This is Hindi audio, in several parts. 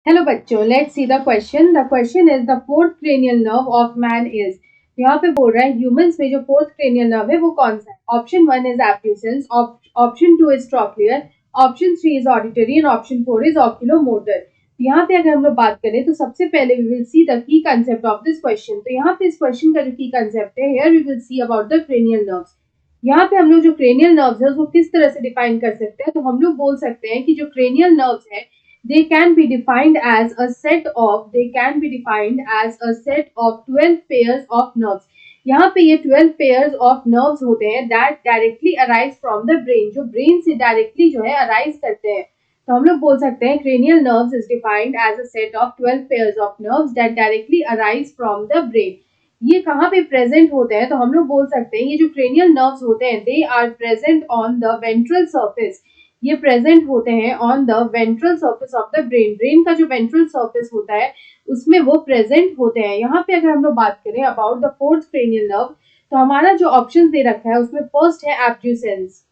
हेलो बच्चों, let's see the question. The question is the fourth cranial nerve of man is. यहाँ पे बोल रहा है ह्यूमंस में जो फोर्थ क्रेनियल नर्व है वो कौन सा है। Option 1 is abducens, option 2 is trochlear, option 3 is auditory and option 4 is oculomotor. यहाँ पे अगर हम लोग बात करें तो सबसे पहले we will see the key concept of this question. तो यहाँ पे इस क्वेश्चन का जो की कंसेप्ट है, here we will see about the cranial nerves. यहाँ पे हम लोग जो क्रेनियल नर्व्स है उसको किस तरह से डिफाइन कर सकते हैं। तो हम लोग बोल सकते हैं कि जो क्रेनियल नर्व्स है they can be defined as a set of 12 pairs of nerves। यहाँ पे ये 12 pairs of nerves होते हैं that directly arise from the brain, जो brain से directly जो है arise करते हैं। तो हम लोग बोल सकते हैं cranial nerves is defined as a set of 12 pairs of nerves that directly arise from the brain। ये कहाँ पे प्रेजेंट होते हैं, तो हम लोग बोल सकते हैं ये जो क्रेनियल नर्व्स होते हैं they are present on the ventral surface. ये प्रेजेंट होते हैं on the ventral surface of the brain. Brain का जो वेंट्रल सर्फेस होता है उसमें वो प्रेजेंट होते हैं। यहाँ पे अगर हम लोग बात करें about the fourth cranial nerve, तो हमारा जो ऑप्शन दे रखा है उसमें फर्स्ट है एब्ड्यूसेंस।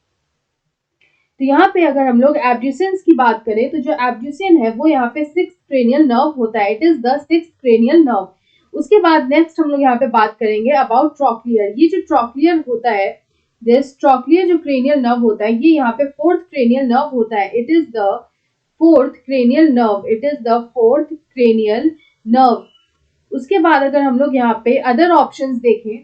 तो यहाँ पे अगर हम लोग एब्ड्यूसेंस की बात करें तो जो एब्ड्यूसेन है वो यहाँ पे सिक्स्थ क्रेनियल नर्व होता है। It is the sixth cranial nerve. उसके बाद नेक्स्ट हम लोग यहाँ पे बात करेंगे अबाउट ट्रॉक्लियर। ये जो ट्रॉक्लियर होता है, दिस ट्रॉक्लियर जो क्रेनियल नर्व होता है ये यहाँ पे फोर्थ क्रेनियल नर्व होता है। It is the fourth cranial nerve. It is the fourth cranial nerve. उसके बाद अगर हम लोग यहाँ पे अदर ऑप्शंस देखें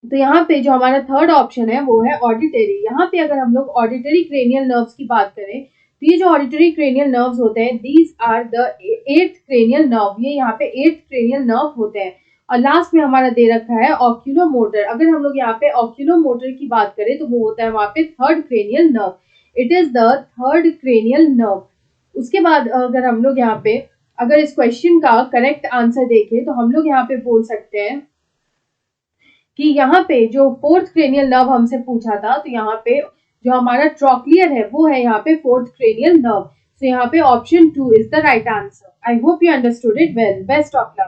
तो यहाँ पे जो हमारा थर्ड ऑप्शन है वो है ऑडिटरी। यहाँ पे अगर हम लोग ऑडिटरी क्रेनियल नर्व्स की बात करें तो ये जो ऑडिटरी क्रेनियल नर्व्स होते हैं these are the eighth cranial nerve. ये यहाँ पे एट्थ क्रेनियल नर्व होते हैं। और लास्ट में हमारा दे रखा है ऑक्यूलोमोटर। अगर हम लोग यहाँ पे ऑक्यूलोमोटर की बात करें तो वो होता है वहाँ पे third cranial nerve. It is the third cranial nerve. उसके बाद अगर हम लोग यहाँ पे अगर इस क्वेश्चन का करेक्ट आंसर देखें तो हम लोग यहाँ पे बोल सकते हैं कि यहाँ पे जो फोर्थ क्रेनियल नर्व हमसे पूछा था तो यहाँ पे जो हमारा ट्रॉक्लियर है वो है यहाँ पे फोर्थ क्रेनियल नर्व। तो यहाँ पे option 2 is the right answer. I hope you understood it well. Best of luck.